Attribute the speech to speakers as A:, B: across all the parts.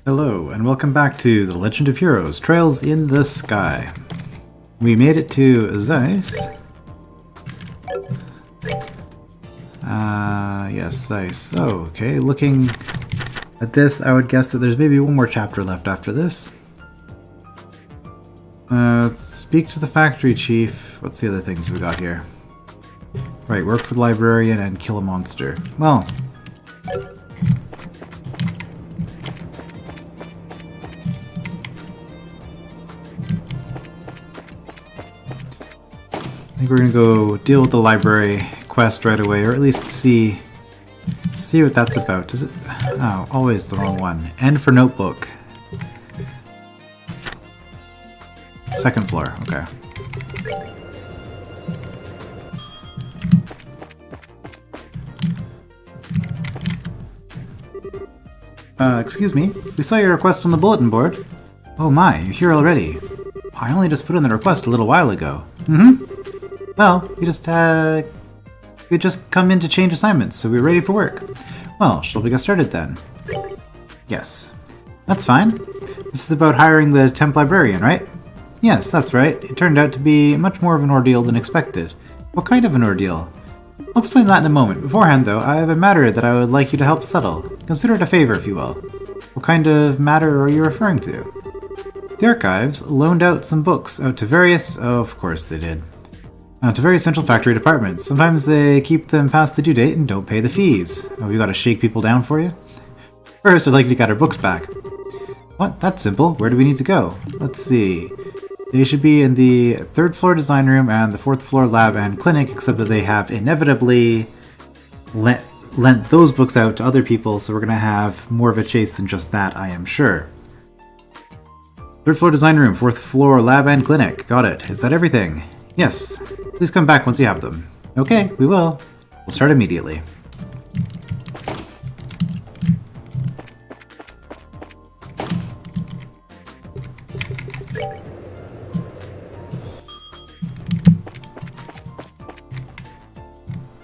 A: Hello, and welcome back to The Legend of Heroes, Trails in the Sky. We made it to Zeiss. Yes, Zeiss. Oh, okay, looking at this, I would guess that there's maybe one more chapter left after this. Speak to the factory chief. What's the other things we got here? Right, work for the librarian and kill a monster. Well... I think we're gonna go deal with the library quest right away, or at least see what that's about. Is it? Oh, always the wrong one. N for notebook. Second floor. Okay. Excuse me. We saw your request on the bulletin board. Oh my, you're here already. I only just put in the request a little while ago. Well, we just come in to change assignments, so we're ready for work. Well, shall we get started then? Yes. That's fine. This is about hiring the temp librarian, right? Yes, that's right. It turned out to be much more of an ordeal than expected. What kind of an ordeal? I'll explain that in a moment. Beforehand, though, I have a matter that I would like you to help settle. Consider it a favor, if you will. What kind of matter are you referring to? The archives loaned out some books out to various... Oh, of course they did. To various central factory departments. Sometimes they keep them past the due date and don't pay the fees. Oh, we gotta shake people down for you? First, I'd like to get our books back. What? That's simple. Where do we need to go? Let's see. They should be in the 3rd floor design room and the 4th floor lab and clinic, except that they have inevitably lent those books out to other people, so we're gonna have more of a chase than just that, I am sure. 3rd floor design room, 4th floor lab and clinic. Got it. Is that everything? Yes. Please come back once you have them. Okay, we will. We'll start immediately.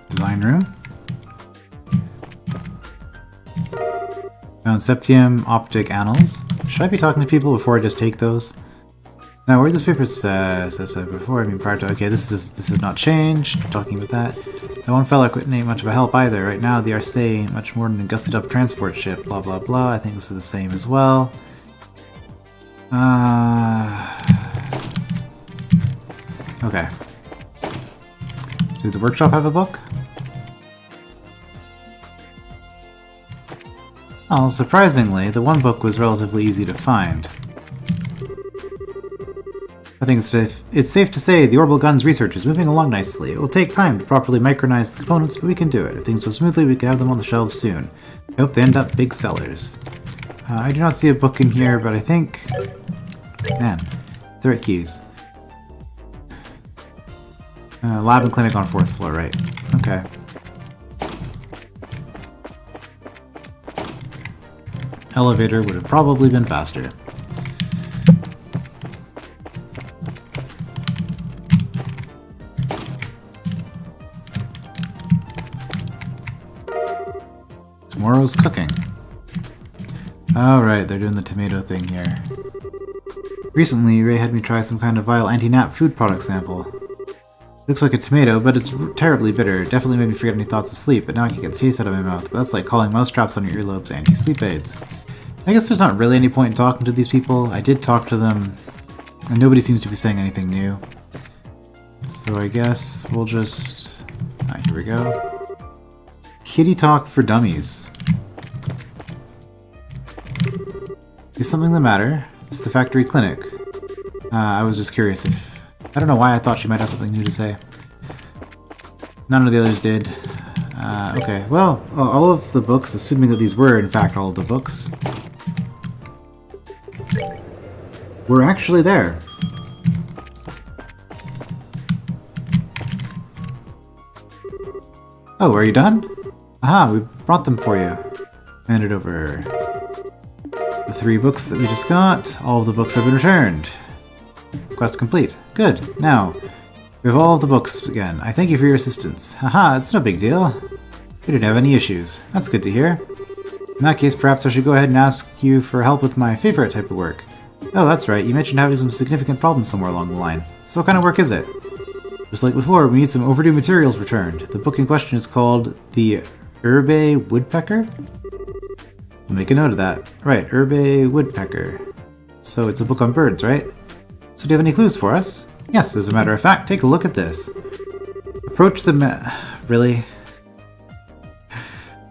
A: Design room. Found Septium Optic Annals. Should I be talking to people before I just take those? Now, where this paper says before, prior to... Okay, this is not changed. Talking about that. That one fella ain't much of a help either. Right now, the RC much more than a gusted up transport ship. Blah, blah, blah. I think this is the same as well. Okay. Did the workshop have a book? Well, surprisingly, the one book was relatively easy to find. I think it's safe to say the orbital gun's research is moving along nicely. It will take time to properly micronize the components, but we can do it. If things go smoothly, we can have them on the shelves soon. I hope they end up big sellers. I do not see a book in here, but I think... Man, they're at keys. Lab and clinic on 4th floor, right. Okay. Elevator would have probably been faster. Tomorrow's cooking. Alright, they're doing the tomato thing here. Recently, Ray had me try some kind of vile anti-nap food product sample. Looks like a tomato, but it's terribly bitter. It definitely made me forget any thoughts of sleep, but now I can get the taste out of my mouth. But that's like calling mousetraps on your earlobes anti-sleep aids. I guess there's not really any point in talking to these people. I did talk to them, and nobody seems to be saying anything new. So I guess we'll just... here we go. Kitty talk for dummies. Is something the matter? It's the factory clinic. I was just curious if... I don't know why I thought she might have something new to say. None of the others did. Okay, well, all of the books, assuming that these were in fact all of the books, were actually there. Oh, are you done? Aha, we brought them for you. Handed over the 3 books that we just got. All of the books have been returned. Quest complete. Good. Now, we have all of the books again. I thank you for your assistance. Haha, it's no big deal. We didn't have any issues. That's good to hear. In that case, perhaps I should go ahead and ask you for help with my favorite type of work. Oh, that's right, you mentioned having some significant problems somewhere along the line. So what kind of work is it? Just like before, we need some overdue materials returned. The book in question is called The Herbe Woodpecker? I'll make a note of that. Right, Herbe Woodpecker. So it's a book on birds, right? So do you have any clues for us? Yes, as a matter of fact, take a look at this. Approach the Really?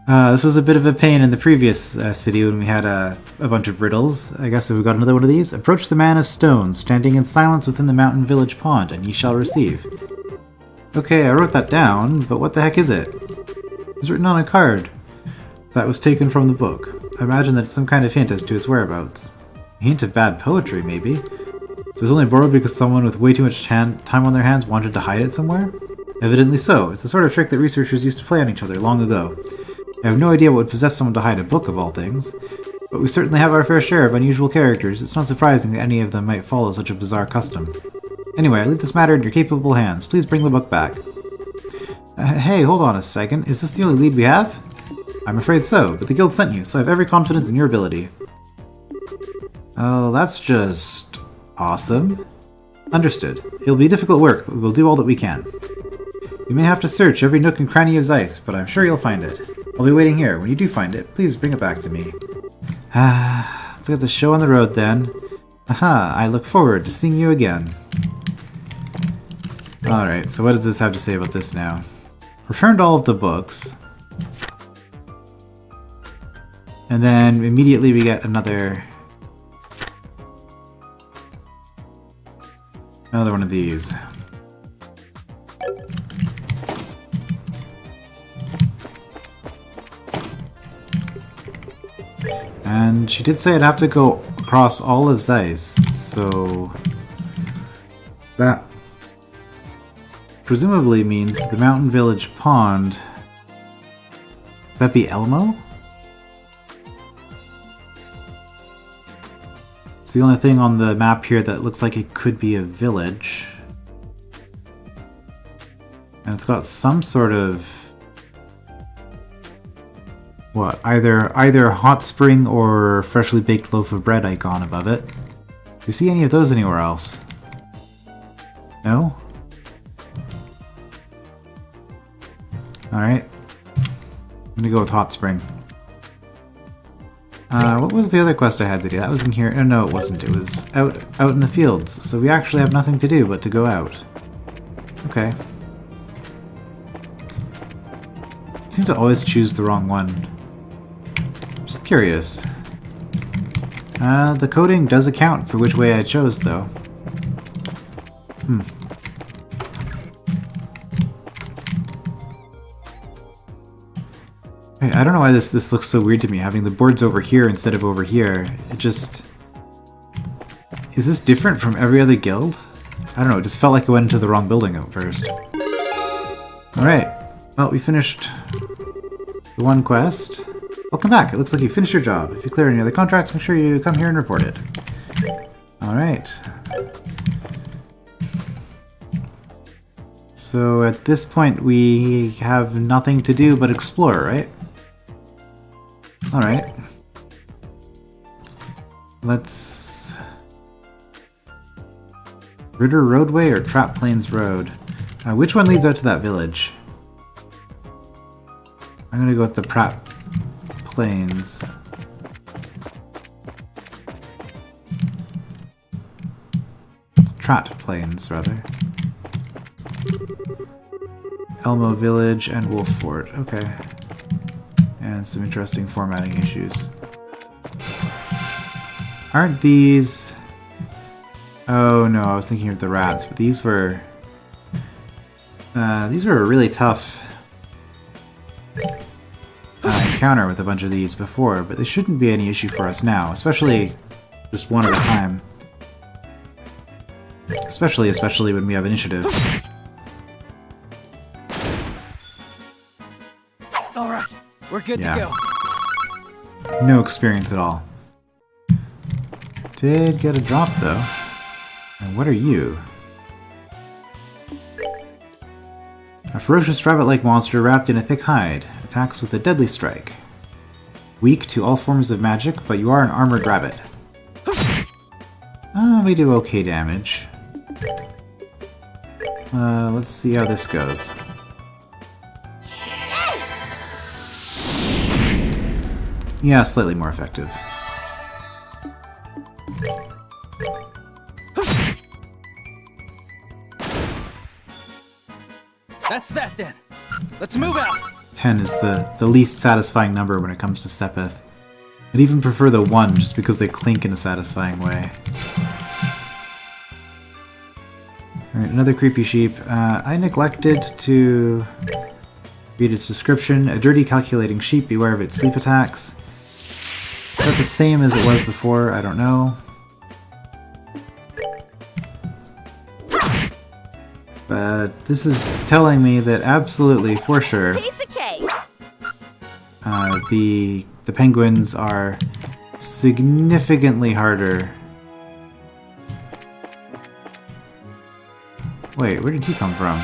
A: This was a bit of a pain in the previous city when we had a bunch of riddles. I guess we've got another one of these. Approach the man of stone, standing in silence within the mountain village pond, and ye shall receive. Okay, I wrote that down, but what the heck is it? It was written on a card that was taken from the book. I imagine that's some kind of hint as to its whereabouts. A hint of bad poetry, maybe? So it was only borrowed because someone with way too much time on their hands wanted to hide it somewhere? Evidently so. It's the sort of trick that researchers used to play on each other long ago. I have no idea what would possess someone to hide a book of all things, but we certainly have our fair share of unusual characters. It's not surprising that any of them might follow such a bizarre custom. Anyway, I leave this matter in your capable hands. Please bring the book back. Hey, hold on a second. Is this the only lead we have? I'm afraid so, but the guild sent you, so I have every confidence in your ability. Oh, that's just awesome. Understood. It'll be difficult work, but we'll do all that we can. You may have to search every nook and cranny of Zeiss, but I'm sure you'll find it. I'll be waiting here. When you do find it, please bring it back to me. Let's get the show on the road then. Aha, I look forward to seeing you again. Alright, so what does this have to say about this now? Returned all of the books. And then immediately we get another one of these. And she did say I'd have to go across all of Zeiss, so that presumably means the mountain village pond. Would that be Elmo? It's the only thing on the map here that looks like it could be a village. And it's got some sort of either hot spring or freshly baked loaf of bread icon above it. Do you see any of those anywhere else? No? Alright. I'm gonna go with hot spring. What was the other quest I had to do? That was in here. Oh, no, it wasn't. It was out in the fields. So we actually have nothing to do but to go out. Okay. I seem to always choose the wrong one. Just curious. The coding does account for which way I chose, though. I don't know why this looks so weird to me, having the boards over here instead of over here. It just... Is this different from every other guild? I don't know, it just felt like I went into the wrong building at first. Alright, well, we finished the one quest. Welcome back, it looks like you finished your job. If you clear any other contracts, make sure you come here and report it. Alright. So at this point we have nothing to do but explore, right? Alright. Let's... Ritter Roadway or Trap Plains Road? Which one leads out to that village? I'm gonna go with the Trap Plains. Trat Plains, rather. Elmo Village and Wolf Fort. Okay. And some interesting formatting issues. Aren't these... Oh no, I was thinking of the rats, but these were a really tough encounter with a bunch of these before, but they shouldn't be any issue for us now, especially just one at a time. Especially when we have initiative.
B: Alright, we're good to go.
A: No experience at all. Did get a drop though. And what are you? A ferocious rabbit-like monster wrapped in a thick hide. Attacks with a deadly strike. Weak to all forms of magic, but you are an armored rabbit. We do okay damage. Let's see how this goes. Yeah, slightly more effective.
B: That's that then. Let's move out.
A: 10 is the least satisfying number when it comes to Sepith. I'd even prefer the 1 just because they clink in a satisfying way. Alright, another creepy sheep. I neglected to read its description. A dirty calculating sheep, beware of its sleep attacks. Is that the same as it was before? I don't know. But this is telling me that absolutely, for sure, the penguins are significantly harder. Wait, where did he come from?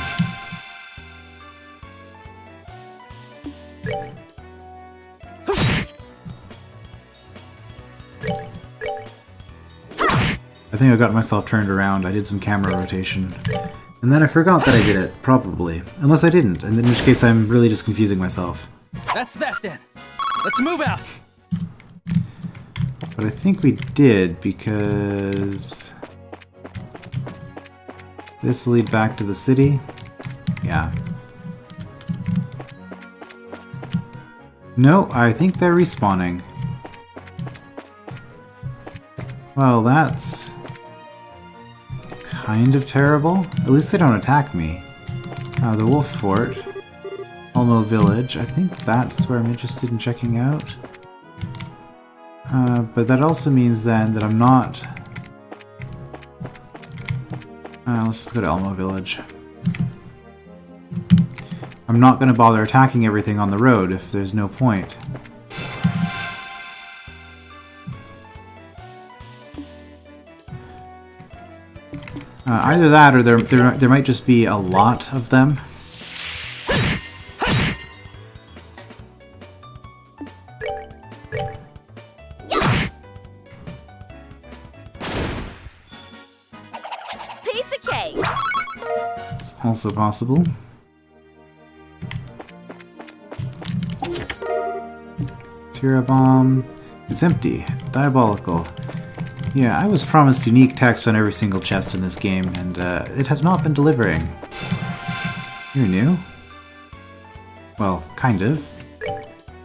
A: I think I got myself turned around. I did some camera rotation. And then I forgot that I did it, probably. Unless I didn't, and in which case I'm really just confusing myself.
B: That's that then. Let's move out.
A: But I think we did, because this will lead back to the city. Yeah. No, I think they're respawning. Well, that's kind of terrible. At least they don't attack me. The Wolf Fort. Elmo Village. I think that's where I'm interested in checking out. But that also means then that I'm not... let's just go to Elmo Village. I'm not going to bother attacking everything on the road if there's no point. Either that or there might just be a lot of them. It's also possible. Tira bomb. It's empty. Diabolical. Yeah, I was promised unique text on every single chest in this game, and it has not been delivering. You're new? Well, kind of.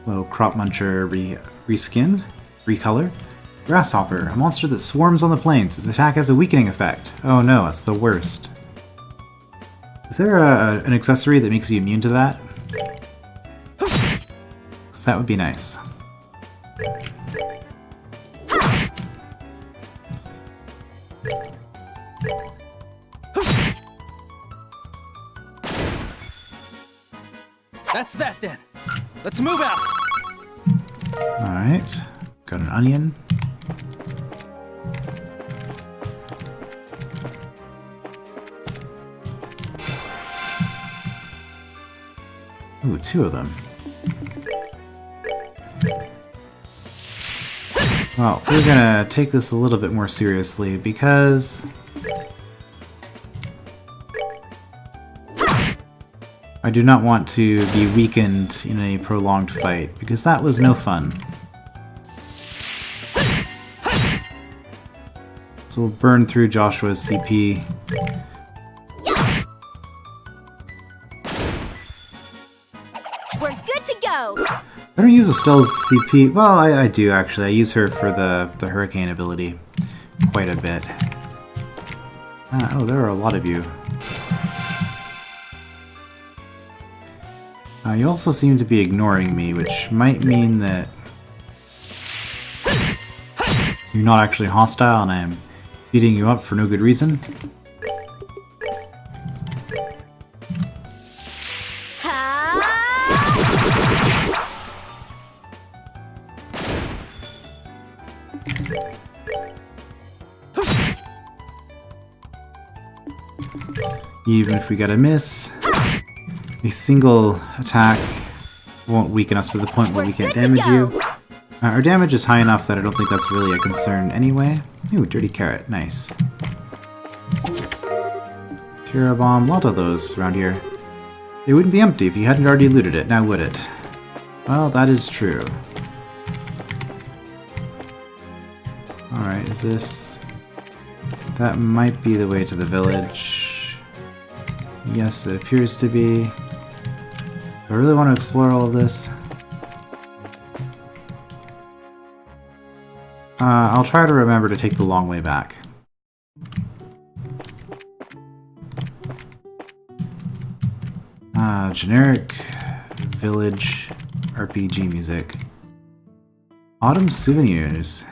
A: Hello, Crop Muncher reskin? Recolor? Grasshopper, a monster that swarms on the plains. Its attack has a weakening effect. Oh no, it's the worst. Is there an accessory that makes you immune to that? 'Cause that would be nice.
B: That's that then. Let's move out.
A: Alright. Got an onion. Ooh, 2 of them. Well, we're gonna take this a little bit more seriously because I do not want to be weakened in a prolonged fight, because that was no fun. So we'll burn through Joshua's CP.
C: We're good to go!
A: I don't use Estelle's CP. Well, I do actually. I use her for the Hurricane ability quite a bit. Oh, there are a lot of you. You also seem to be ignoring me, which might mean that you're not actually hostile and I am beating you up for no good reason. Even if we get a miss, a single attack won't weaken us to the point where we can't damage you. Our damage is high enough that I don't think that's really a concern anyway. Ooh, dirty carrot. Nice. Tira bomb. A lot of those around here. They wouldn't be empty if you hadn't already looted it, now would it? Well, that is true. Alright, is this... That might be the way to the village. Yes, it appears to be. Do I really want to explore all of this? I'll try to remember to take the long way back. Generic village RPG music. Autumn Souvenirs.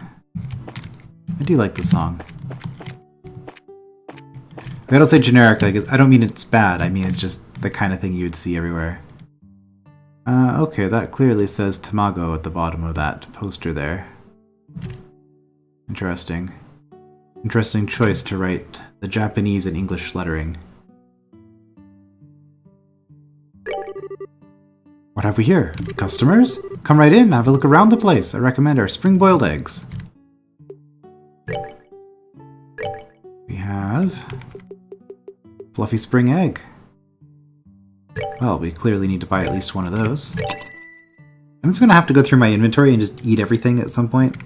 A: I do like the song. I don't say generic, I don't mean it's bad, I mean it's just the kind of thing you would see everywhere. Okay, that clearly says Tamago at the bottom of that poster there. Interesting. Interesting choice to write the Japanese and English lettering. What have we here? Customers? Come right in, have a look around the place. I recommend our spring-boiled eggs. We have... Fluffy spring egg. Well, we clearly need to buy at least one of those. I'm just gonna have to go through my inventory and just eat everything at some point.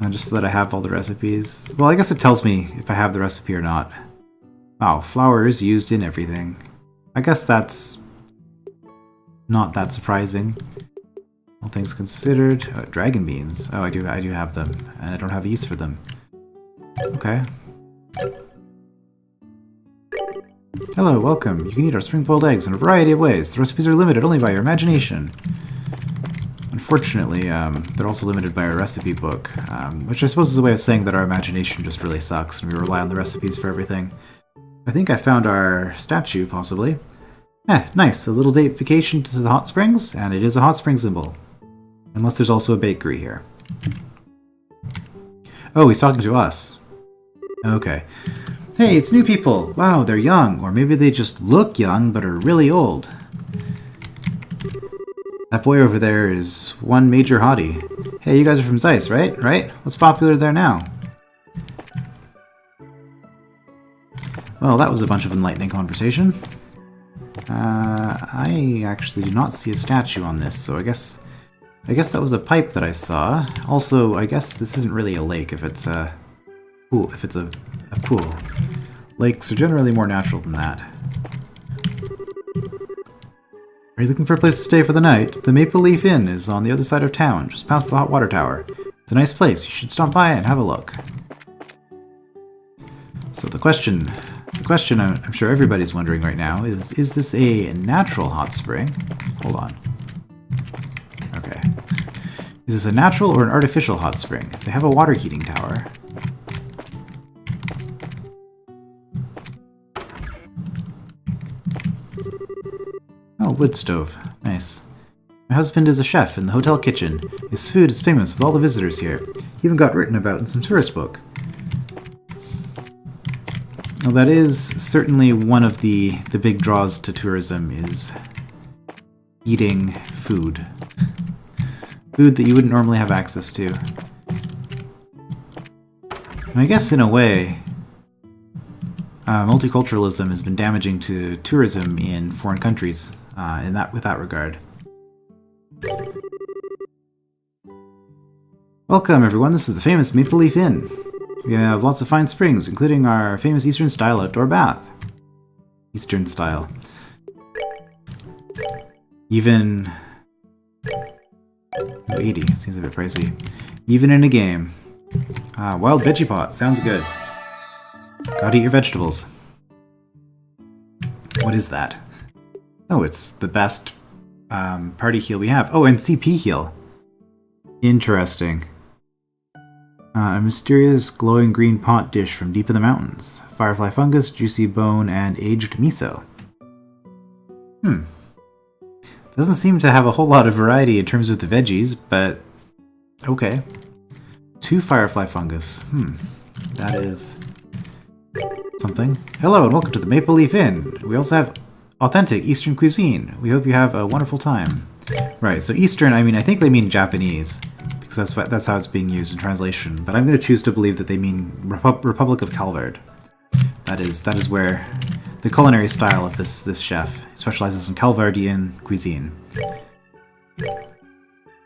A: Just so that I have all the recipes. Well, I guess it tells me if I have the recipe or not. Wow, flour is used in everything. I guess that's... not that surprising. All things considered. Dragon beans. Oh, I do have them. And I don't have a use for them. Okay. Hello, welcome. You can eat our spring-boiled eggs in a variety of ways. The recipes are limited only by your imagination. Unfortunately, they're also limited by our recipe book, which I suppose is a way of saying that our imagination just really sucks and we rely on the recipes for everything. I think I found our statue, possibly. Nice. A little deification to the hot springs, and it is a hot spring symbol. Unless there's also a bakery here. Oh, he's talking to us. Okay. Hey, it's new people! Wow, they're young. Or maybe they just look young, but are really old. That boy over there is one major hottie. Hey, you guys are from Zeiss, right? Right? What's popular there now? Well, that was a bunch of enlightening conversation. I actually do not see a statue on this, so I guess that was a pipe that I saw. Also, I guess this isn't really a lake if it's a pool. If it's a pool. Lakes are generally more natural than that. Are you looking for a place to stay for the night? The Maple Leaf Inn is on the other side of town, just past the hot water tower. It's a nice place. You should stop by and have a look. So the question I'm sure everybody's wondering right now is this a natural hot spring? Hold on. Okay. Is this a natural or an artificial hot spring? They have a water heating tower. Oh, wood stove. Nice. My husband is a chef in the hotel kitchen. His food is famous with all the visitors here. He even got written about in some tourist book. Well, that is certainly one of the big draws to tourism is eating food. Food that you wouldn't normally have access to. And I guess in a way, multiculturalism has been damaging to tourism in foreign countries with that regard. Welcome everyone, this is the famous Maple Leaf Inn. We have lots of fine springs, including our famous Eastern style outdoor bath. Eastern style. Even... Oh, 80, seems a bit pricey. Even in a game. Wild veggie pot, sounds good. Gotta eat your vegetables. What is that? Oh, it's the best party heal we have. Oh, and CP heal. Interesting. A mysterious glowing green pot dish from deep in the mountains. Firefly fungus, juicy bone, and aged miso. Doesn't seem to have a whole lot of variety in terms of the veggies, but okay. 2 firefly fungus. That is something. Hello and welcome to the Maple Leaf Inn. We also have authentic Eastern cuisine. We hope you have a wonderful time. Right, so Eastern, I mean, I think they mean Japanese, because that's how it's being used in translation, but I'm going to choose to believe that they mean Republic of Calvard. That is where the culinary style of this chef specializes in Calvardian cuisine.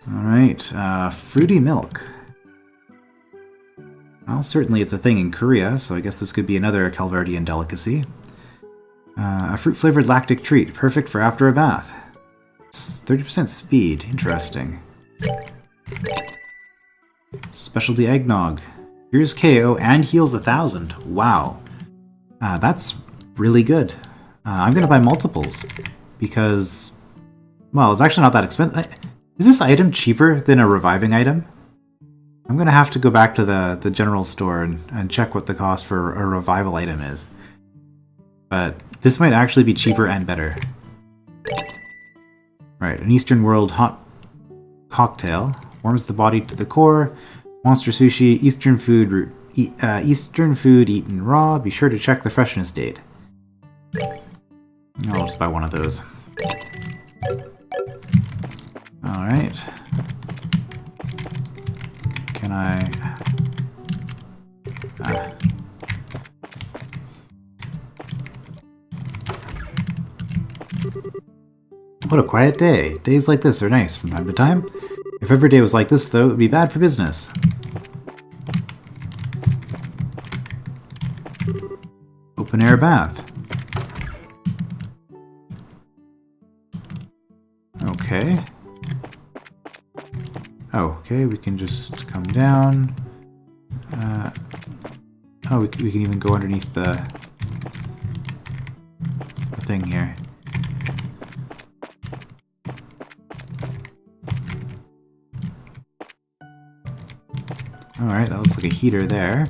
A: Alright, fruity milk. Well, certainly it's a thing in Korea, so I guess this could be another Calvardian delicacy. A fruit-flavored lactic treat, perfect for after a bath. It's 30% speed, interesting. Specialty eggnog. Here's KO and heals 1,000. Wow. That's really good. I'm going to buy multiples, because, well, it's actually not that expensive. Is this item cheaper than a reviving item? I'm going to have to go back to the general store and check what the cost for a revival item is. But this might actually be cheaper and better. Right, an Eastern World hot cocktail. Warms the body to the core. Monster sushi, Eastern food eaten raw. Be sure to check the freshness date. I'll just buy one of those. Alright. Can I... What a quiet day. Days like this are nice from time to time. If every day was like this, though, it would be bad for business. Open air bath. Okay. Oh, okay, we can just come down. Oh, we can even go underneath the thing here. Alright, that looks like a heater there.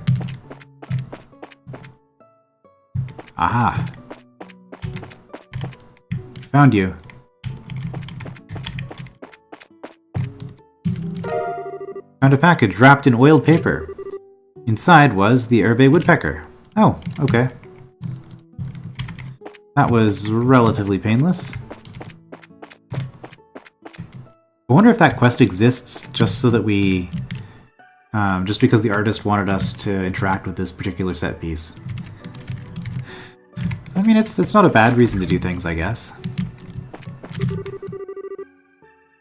A: Aha! Found you. Found a package wrapped in oiled paper. Inside was the Herbe woodpecker. Oh, okay. That was relatively painless. I wonder if that quest exists just so that we... just because the artist wanted us to interact with this particular set piece. I mean, it's not a bad reason to do things, I guess.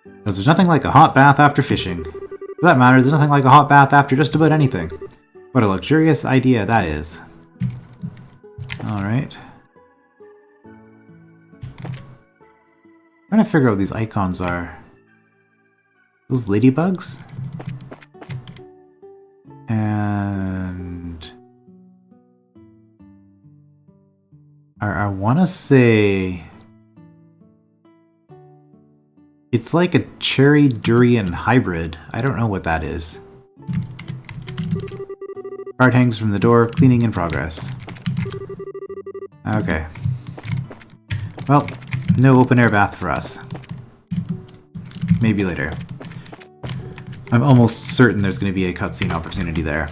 A: Because there's nothing like a hot bath after fishing. For that matter, there's nothing like a hot bath after just about anything. What a luxurious idea that is. Alright. Trying to figure out what these icons are. Those ladybugs? And... I want to say... It's like a cherry durian hybrid. I don't know what that is. Card hangs from the door, cleaning in progress. Okay. Well, no open air bath for us. Maybe later. I'm almost certain there's going to be a cutscene opportunity there.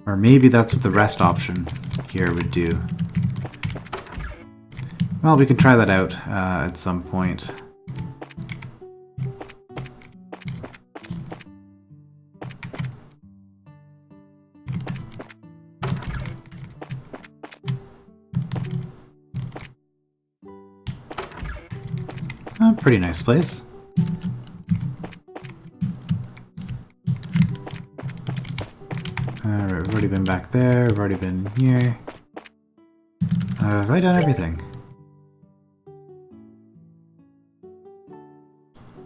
A: Or maybe that's what the rest option here would do. Well, we can try that out at some point. Pretty nice place. We've already been back there, we've already been here. Have I done everything?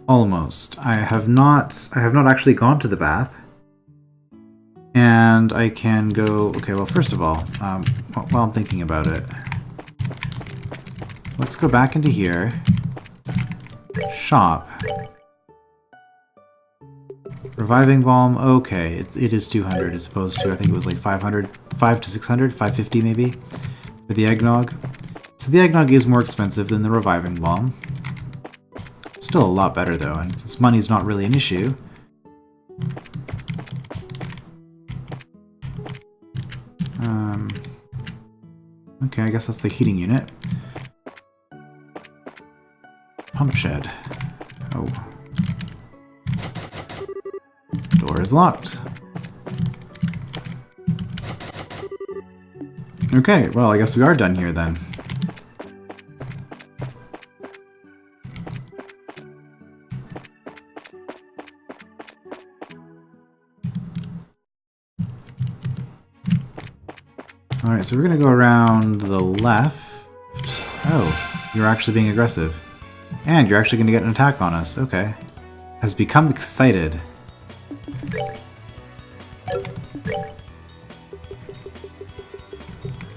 A: Almost. I have not actually gone to the bath. And I can go... Okay, well, first of all, while I'm thinking about it, let's go back into here. Shop. Reviving Balm, okay, it is 200 as opposed to, I think it was like 500, 5 to 600, 550 maybe, for the eggnog. So the eggnog is more expensive than the Reviving Balm. Still a lot better though, and since money's not really an issue. Okay, I guess that's the heating unit. Pump shed. Oh. Door is locked. Okay, well, I guess we are done here then. Alright, so we're gonna go around the left. Oh, you're actually being aggressive. And you're actually gonna get an attack on us. Okay. Has become excited.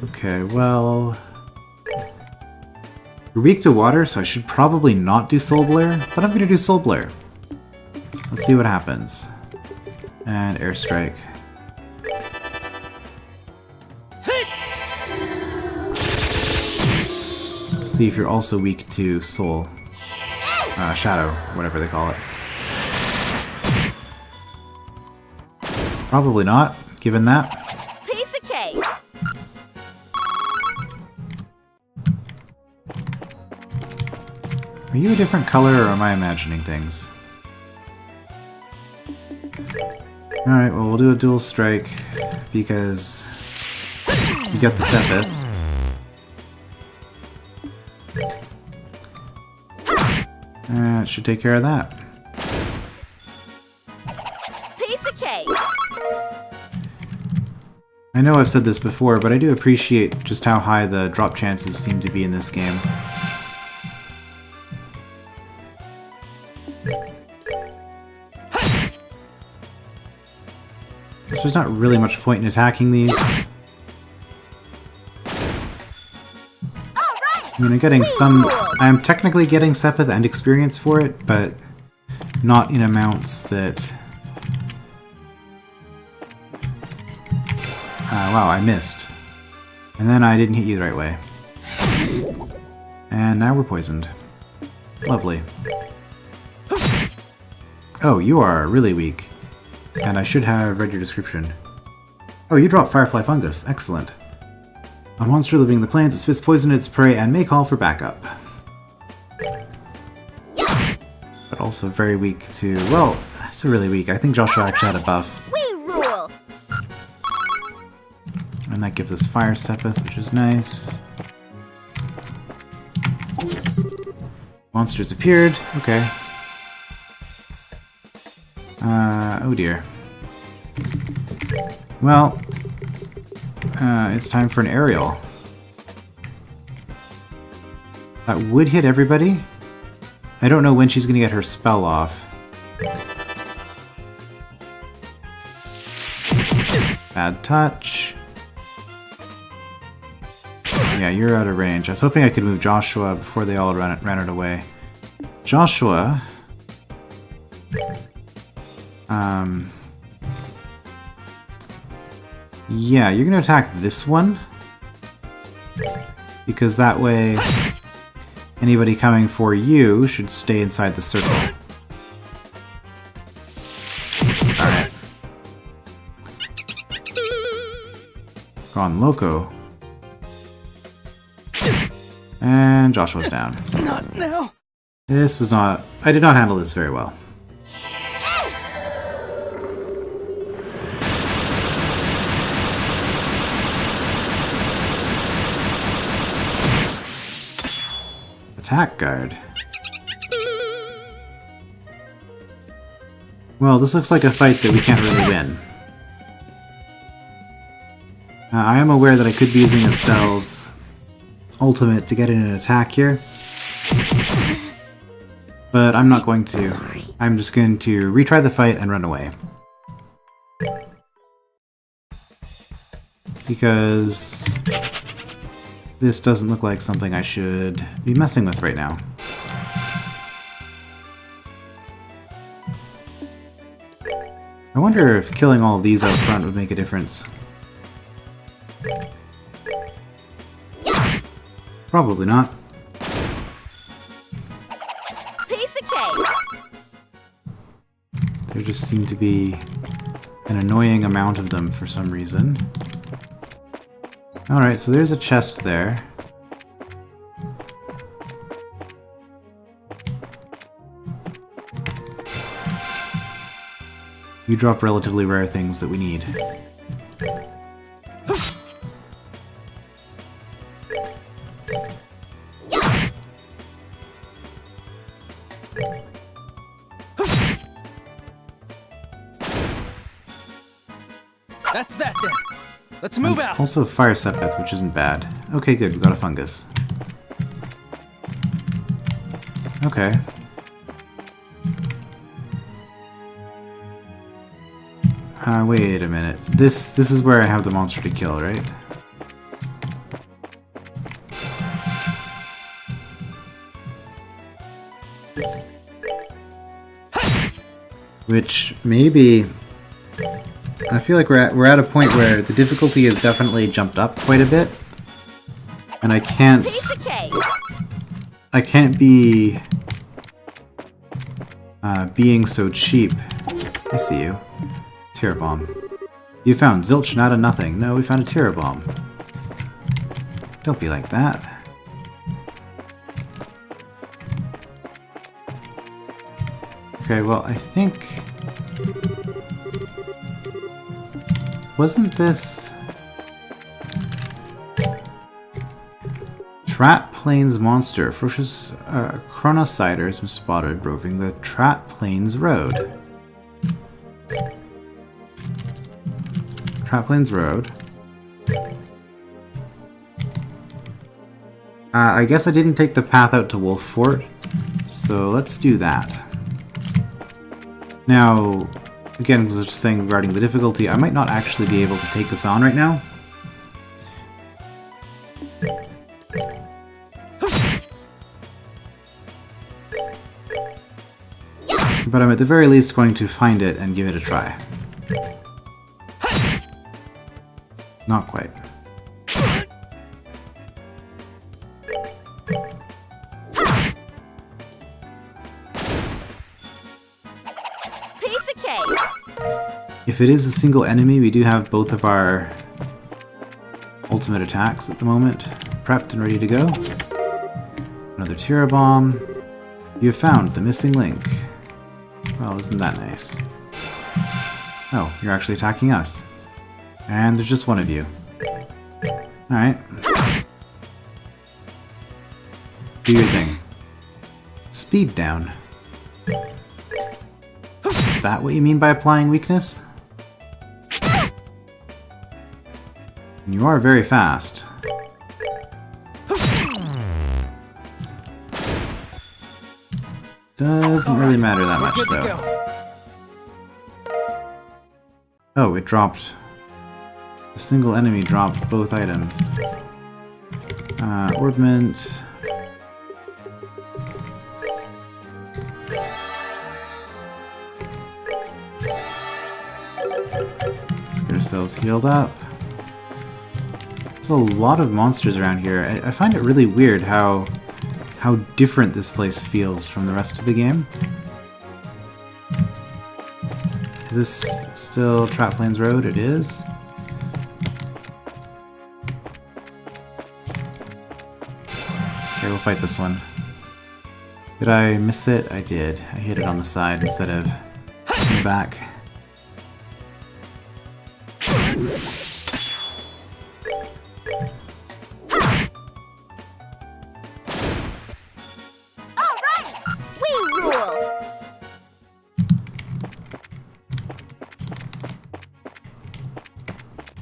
A: Okay, well... You're weak to water, so I should probably not do Soul Blare, but I'm gonna do Soul Blare. Let's see what happens. And Airstrike. See if you're also weak to Soul. Shadow, whatever they call it. Probably not, given that.
C: Piece of cake.
A: Are you a different color, or am I imagining things? Alright, well, we'll do a dual strike, because you get the Sepith. It should take care of that.
C: Piece of cake.
A: I know I've said this before, but I do appreciate just how high the drop chances seem to be in this game. There's not really much point in attacking these. I mean, I'm getting some... I am technically getting Sepith and experience for it, but not in amounts that... wow, I missed. And then I didn't hit you the right way. And now we're poisoned. Lovely. Oh, you are really weak. And I should have read your description. Oh, you dropped Firefly Fungus. Excellent. A monster living in the plains, it spits poison at its prey and may call for backup. But also very weak to... Well, it's really weak. I think Joshua actually had a buff.
C: We rule.
A: And that gives us Fire Sepith, which is nice. Monsters appeared. Okay. Oh dear. Well, it's time for an aerial. That would hit everybody. I don't know when she's gonna get her spell off. Bad touch. Yeah, you're out of range. I was hoping I could move Joshua before they all ran it away. Joshua... Yeah, you're gonna attack this one. Because that way, anybody coming for you should stay inside the circle. Alright. Gone Loco. And Joshua's down.
B: Not now.
A: This was not... I did not handle this very well. Attack guard. Well, this looks like a fight that we can't really win. I am aware that I could be using Estelle's ultimate to get in an attack here. But I'm not going to. I'm just going to retry the fight and run away. Because this doesn't look like something I should be messing with right now. I wonder if killing all of these out front would make a difference. Probably not.
C: Piece of cake.
A: There just seem to be an annoying amount of them for some reason. Alright, so there's a chest there. You drop relatively rare things that we need.
B: That's that then. Let's move out.
A: Also fire sepith, which isn't bad. Okay, good, we got a fungus. Okay. Wait a minute. This is where I have the monster to kill, right? Which maybe I feel like we're at a point where the difficulty has definitely jumped up quite a bit, and I can't be being so cheap. I see you. Terror bomb. You found zilch, not a nothing. No, we found a terror bomb. Don't be like that. Okay, well, I think... Wasn't this... Trat Plains monster. Ferocious chronociders was spotted roving the Trat Plains Road. Trat Plains Road. I guess I didn't take the path out to Wolf Fort, so let's do that. Now, again, as I was just saying regarding the difficulty, I might not actually be able to take this on right now. But I'm at the very least going to find it and give it a try. Not quite.
C: Piece of cake.
A: If it is a single enemy, we do have both of our ultimate attacks at the moment prepped and ready to go. Another Tira Bomb. You have found the missing link. Well, isn't that nice? Oh, you're actually attacking us. And there's just one of you. Alright. Do your thing. Speed down. Is that what you mean by applying weakness? And you are very fast. Doesn't really matter that much, though. Oh, it dropped... A single enemy dropped both items. Orbment... Let's get ourselves healed up. There's a lot of monsters around here. I find it really weird how different this place feels from the rest of the game. Is this still Trat Plains Road? It is. Okay, we'll fight this one. Did I miss it? I did. I hit it on the side instead of in the back.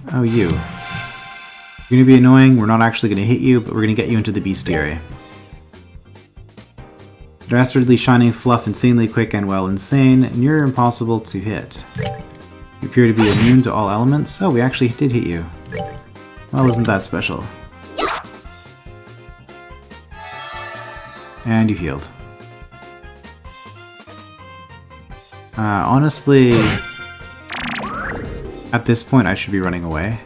A: Oh, you. You're gonna be annoying, we're not actually gonna hit you, but we're gonna get you into the bestiary. Dastardly shining fluff, insanely quick and well insane, and you're impossible to hit. You appear to be immune to all elements. Oh, we actually did hit you. Well, isn't that special? And you healed. Honestly... At this point, I should be running away.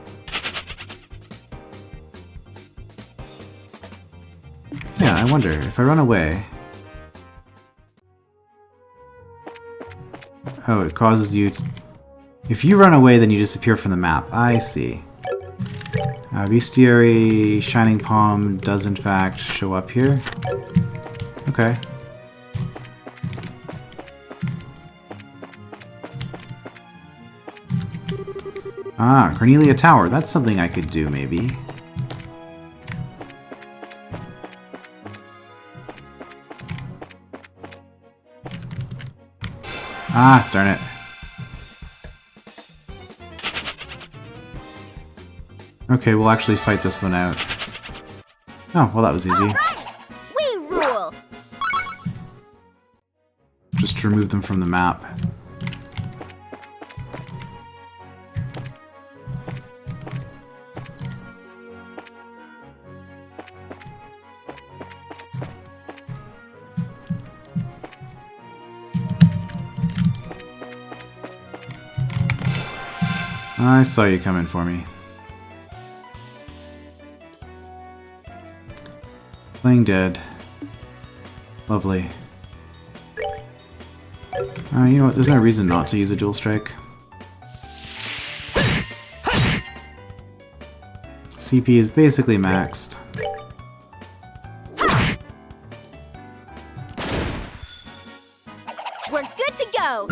A: Yeah, I wonder, if I run away... Oh, it causes you to... If you run away, then you disappear from the map. I see. Bestiary Shining Palm does in fact show up here. Okay. Ah, Cornelia Tower. That's something I could do, maybe. Ah, darn it. Okay, we'll actually fight this one out. Oh, well that was easy.
C: Alright! We rule!
A: Just remove them from the map. I saw you coming for me. Playing dead. Lovely. You know what, there's no reason not to use a dual strike. CP is basically maxed.
C: We're good to go!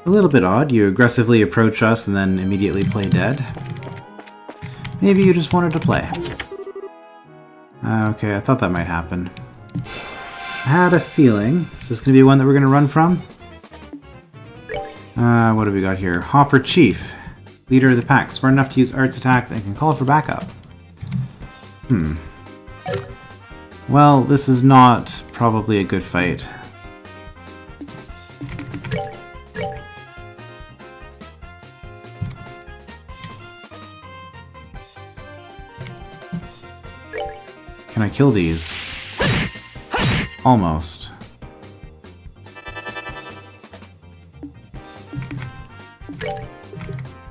A: A little bit odd, you aggressively approach us and then immediately play dead. Maybe you just wanted to play. Okay, I thought that might happen. I had a feeling. Is this going to be one that we're going to run from? What have we got here? Hopper Chief. Leader of the pack. Smart enough to use Art's attack and can call for backup. Well, this is not probably a good fight. Can I kill these? Almost.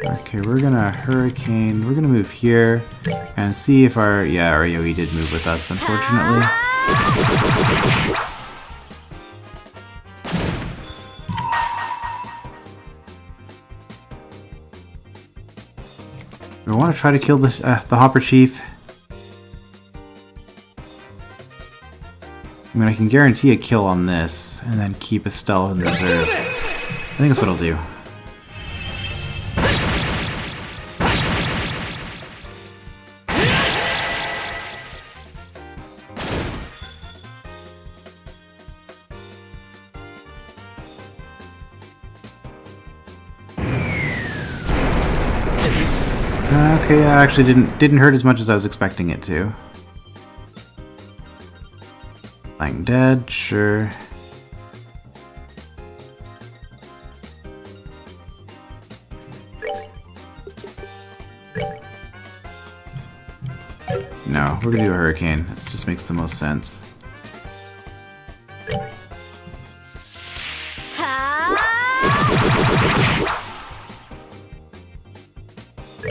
A: Okay, we're gonna Hurricane. We're gonna move here and see if our AoE did move with us, unfortunately. We want to try to kill this the Hopper Chief. I mean, I can guarantee a kill on this, and then keep Estelle in reserve. I think that's what I'll do. Okay, I actually didn't hurt as much as I was expecting it to. Lying dead, sure. No, we're gonna do a Hurricane. This just makes the most sense.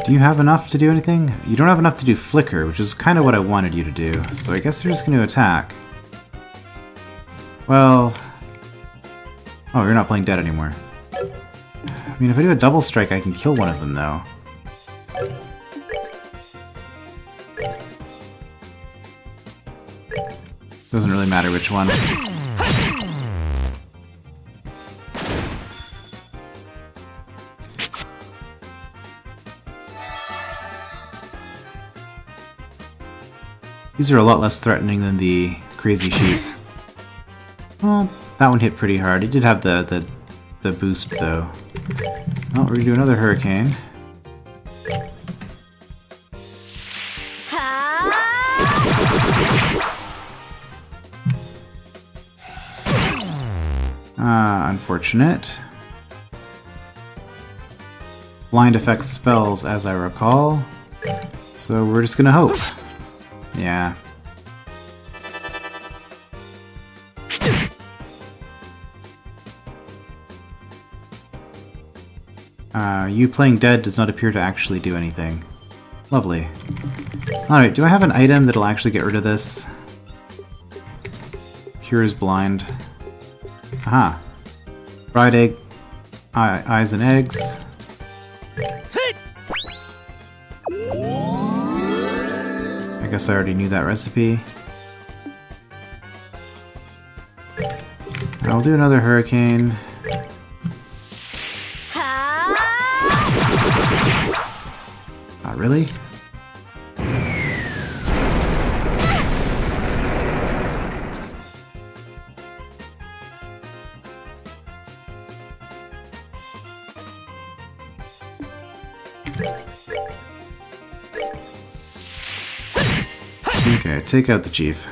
A: Do you have enough to do anything? You don't have enough to do Flicker, which is kind of what I wanted you to do, so I guess you're just going to attack. Well... Oh, you're not playing dead anymore. I mean, if I do a double strike, I can kill one of them, though. Doesn't really matter which one. These are a lot less threatening than the crazy sheep. Well, that one hit pretty hard. It did have the boost, though. Oh, we're gonna do another Hurricane. Unfortunate. Blind affects spells, as I recall. So we're just gonna hope. Yeah. You playing dead does not appear to actually do anything. Lovely. Alright, do I have an item that'll actually get rid of this? Cures blind. Aha. Fried egg. Eyes and eggs. I guess I already knew that recipe. I'll do another Hurricane. really? Okay, take out the chief.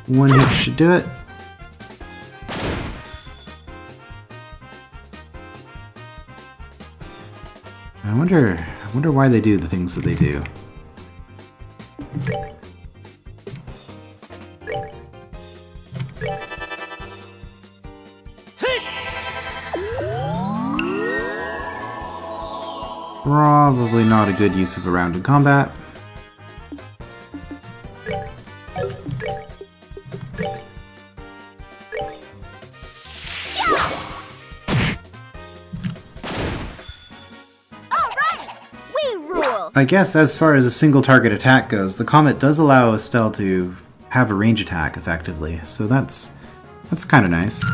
A: One hit should do it. I wonder why they do the things that they do. Probably not a good use of a round in combat. I guess as far as a single target attack goes, the Comet does allow Estelle to have a range attack effectively, so that's kind of nice.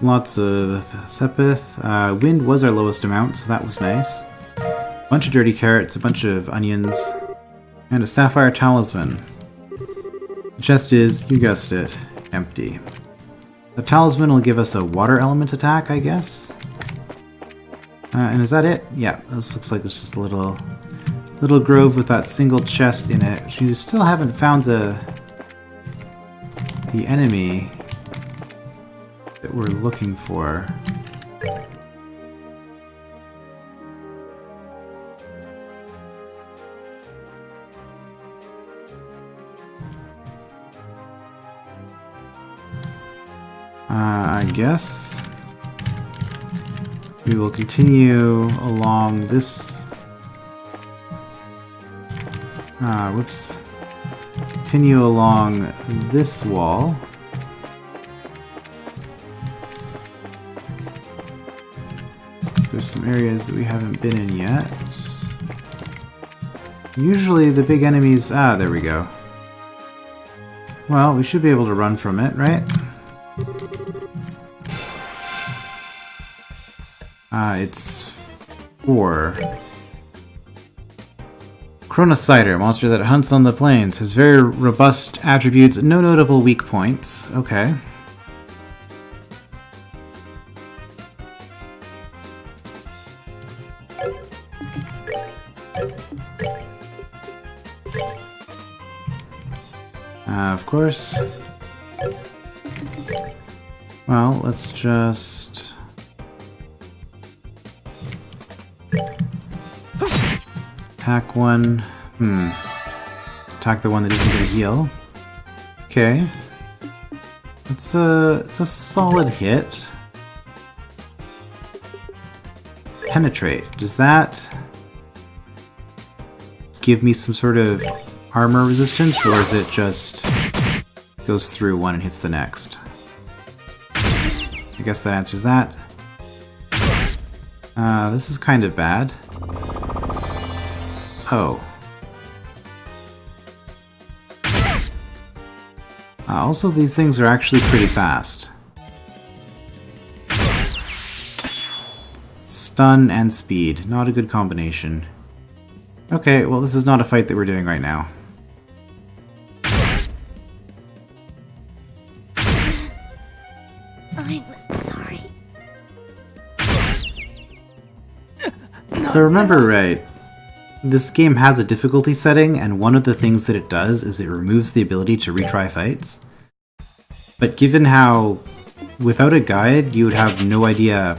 A: Lots of Sepith. Wind was our lowest amount, so that was nice. A bunch of dirty carrots, a bunch of onions, and a sapphire talisman. The chest is, you guessed it, empty. The talisman will give us a water element attack, I guess? And is that it? Yeah, this looks like it's just a little grove with that single chest in it. You still haven't found the enemy that we're looking for. I guess we will continue along this... whoops. Continue along this wall. So there's some areas that we haven't been in yet. Usually the big enemies... Ah, there we go. Well, we should be able to run from it, right? It's 4. Chronocider, monster that hunts on the plains, has very robust attributes, no notable weak points. Okay. Of course. Well, let's just... attack one. Attack the one that isn't going to heal. Okay. It's a solid hit. Penetrate. Does that give me some sort of armor resistance, or is it just goes through one and hits the next? I guess that answers that. This is kind of bad. Oh. Also, these things are actually pretty fast. Stun and speed. Not a good combination. Okay, well, this is not a fight that we're doing right now.
C: I'm sorry.
A: If I remember right, this game has a difficulty setting, and one of the things that it does is it removes the ability to retry fights. But given how, without a guide, you would have no idea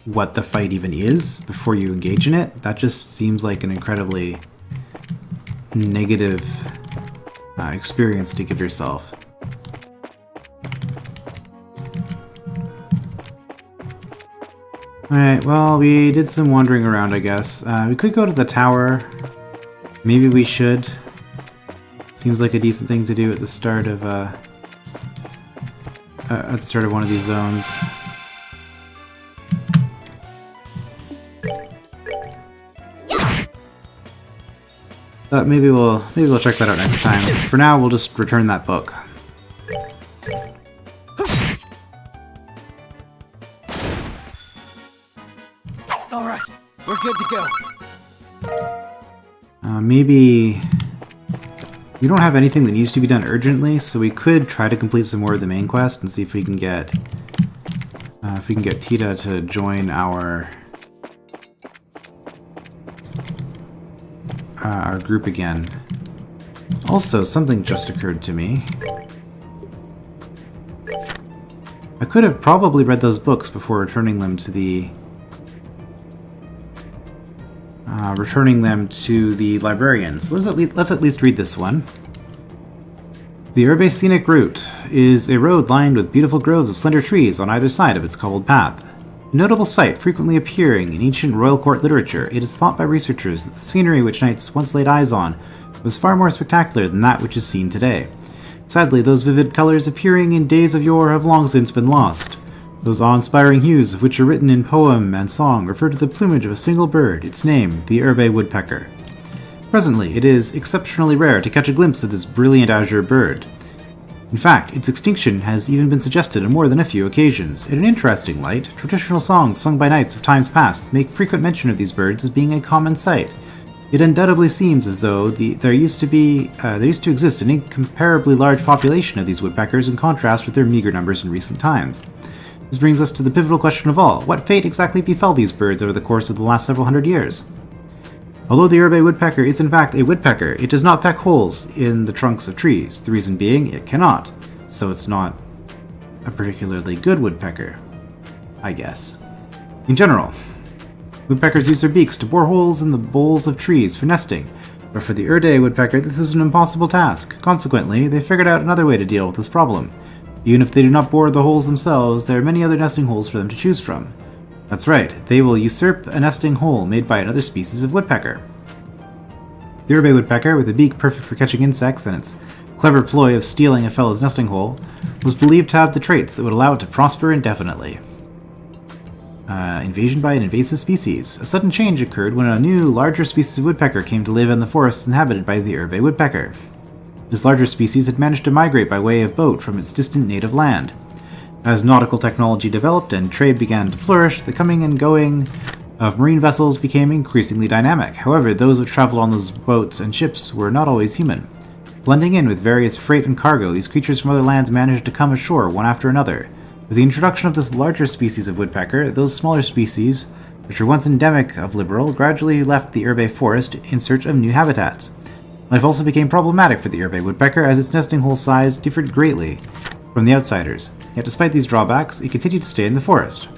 A: what the fight even is before you engage in it, that just seems like an incredibly negative experience to give yourself. Alright, well, we did some wandering around, I guess. We could go to the tower. Maybe we should. Seems like a decent thing to do at the start of one of these zones. But maybe we'll check that out next time. For now, we'll just return that book.
B: All right, we're good to go.
A: Maybe... We don't have anything that needs to be done urgently, so we could try to complete some more of the main quest and see if we can get... Tita to join our group again. Also, something just occurred to me. I could have probably read those books before returning them to the librarian. So let's at least read this one. The Urbe Scenic Route is a road lined with beautiful groves of slender trees on either side of its cobbled path. A notable sight frequently appearing in ancient royal court literature, it is thought by researchers that the scenery which knights once laid eyes on was far more spectacular than that which is seen today. Sadly, those vivid colors appearing in days of yore have long since been lost. Those awe-inspiring hues of which are written in poem and song refer to the plumage of a single bird, its name, the Urbe woodpecker. Presently, it is exceptionally rare to catch a glimpse of this brilliant azure bird. In fact, its extinction has even been suggested on more than a few occasions. In an interesting light, traditional songs sung by knights of times past make frequent mention of these birds as being a common sight. It undoubtedly seems as though there used to exist an incomparably large population of these woodpeckers in contrast with their meager numbers in recent times. This brings us to the pivotal question of all: what fate exactly befell these birds over the course of the last several hundred years? Although the Urbe woodpecker is in fact a woodpecker, it does not peck holes in the trunks of trees, the reason being it cannot, so it's not a particularly good woodpecker, I guess. In general, woodpeckers use their beaks to bore holes in the boles of trees for nesting, but for the Urbe woodpecker this is an impossible task. Consequently, they figured out another way to deal with this problem. Even if they do not bore the holes themselves, there are many other nesting holes for them to choose from. That's right, they will usurp a nesting hole made by another species of woodpecker. The Urbe woodpecker, with a beak perfect for catching insects and its clever ploy of stealing a fellow's nesting hole, was believed to have the traits that would allow it to prosper indefinitely. Invasion by an invasive species. A sudden change occurred when a new, larger species of woodpecker came to live in the forests inhabited by the Urbe woodpecker. This larger species had managed to migrate by way of boat from its distant native land. As nautical technology developed and trade began to flourish, the coming and going of marine vessels became increasingly dynamic. However, those who traveled on those boats and ships were not always human. Blending in with various freight and cargo, these creatures from other lands managed to come ashore one after another. With the introduction of this larger species of woodpecker, those smaller species, which were once endemic of Liberal, gradually left the Urbe forest in search of new habitats. Life also became problematic for the Urbe woodpecker as its nesting hole size differed greatly from the outsiders. Yet despite these drawbacks, it continued to stay in the forest.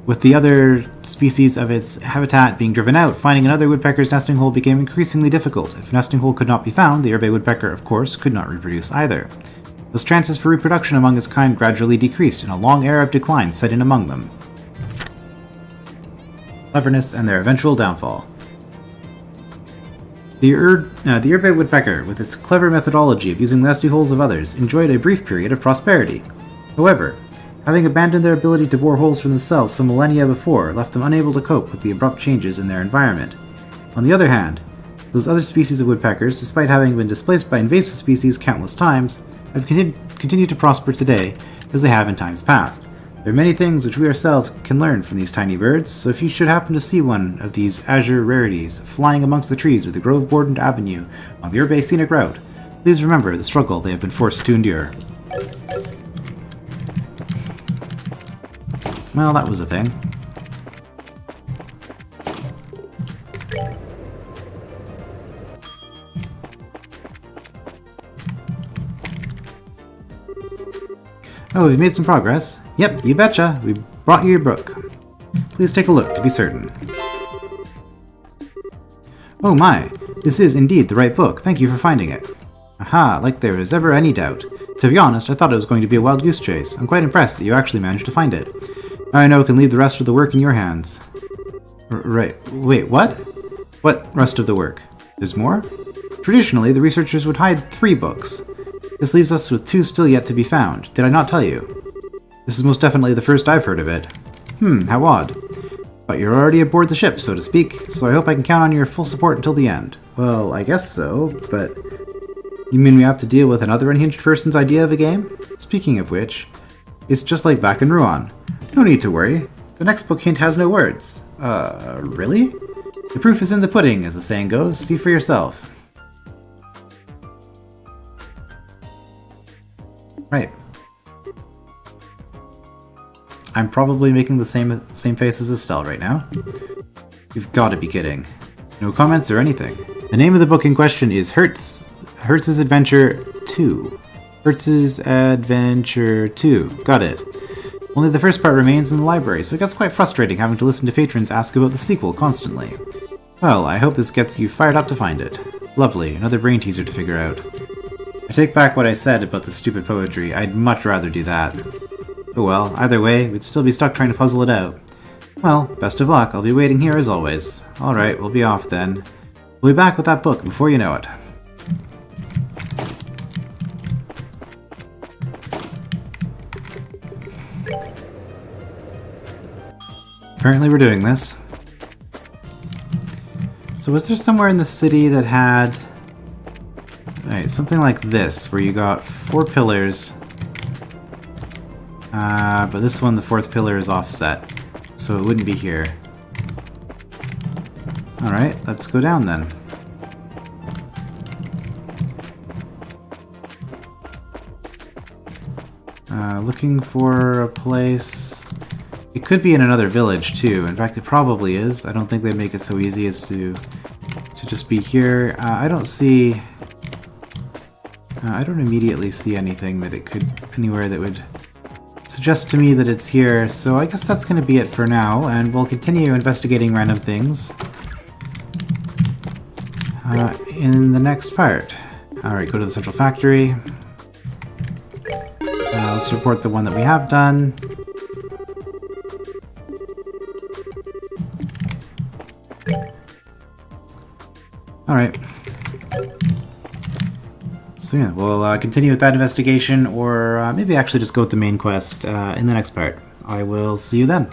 A: With the other species of its habitat being driven out, finding another woodpecker's nesting hole became increasingly difficult. If a nesting hole could not be found, the Urbe woodpecker, of course, could not reproduce either. Thus chances for reproduction among its kind gradually decreased, and a long era of decline set in among them. Cleverness and their eventual downfall. The Urbe woodpecker, with its clever methodology of using the nesting holes of others, enjoyed a brief period of prosperity. However, having abandoned their ability to bore holes for themselves some millennia before, left them unable to cope with the abrupt changes in their environment. On the other hand, those other species of woodpeckers, despite having been displaced by invasive species countless times, have continued to prosper today as they have in times past. There are many things which we ourselves can learn from these tiny birds, so if you should happen to see one of these azure rarities flying amongst the trees of the grove-bordered avenue on the Urbe Scenic Route, please remember the struggle they have been forced to endure. Well, that was a thing. Oh, we've made some progress. Yep, you betcha. We brought you your book. Please take a look to be certain. Oh my, this is indeed the right book. Thank you for finding it. Aha, like there was ever any doubt. To be honest, I thought it was going to be a wild goose chase. I'm quite impressed that you actually managed to find it. Now I know I can leave the rest of the work in your hands. Right, wait, what? What rest of the work? There's more? Traditionally, the researchers would hide 3 books. This leaves us with 2 still yet to be found. Did I not tell you? This is most definitely the first I've heard of it. How odd. But you're already aboard the ship, so to speak, so I hope I can count on your full support until the end. Well, I guess so, but... You mean we have to deal with another unhinged person's idea of a game? Speaking of which, it's just like back in Rouen. No need to worry. The next book hint has no words. Really? The proof is in the pudding, as the saying goes. See for yourself. Right. I'm probably making the same face as Estelle right now. You've got to be kidding. No comments or anything. The name of the book in question is Hertz's Adventure 2. Hertz's Adventure 2. Got it. Only the first part remains in the library, so it gets quite frustrating having to listen to patrons ask about the sequel constantly. Well, I hope this gets you fired up to find it. Lovely, another brain teaser to figure out. I take back what I said about the stupid poetry. I'd much rather do that. Oh well, either way, we'd still be stuck trying to puzzle it out. Well, best of luck. I'll be waiting here as always. Alright, we'll be off then. We'll be back with that book before you know it. Apparently we're doing this. So was there somewhere in the city that had... Alright, something like this, where you got 4 pillars. But this one, the 4th pillar is offset, so it wouldn't be here. Alright, let's go down then. Looking for a place... It could be in another village too. In fact, it probably is. I don't think they'd make it so easy as to just be here. I don't see... I don't immediately see anything that it could... anywhere that would suggest to me that it's here, so I guess that's going to be it for now, and we'll continue investigating random things in the next part. Alright, go to the central factory. Let's report the one that we have done. Alright. So yeah, we'll continue with that investigation, or maybe actually just go with the main quest in the next part. I will see you then.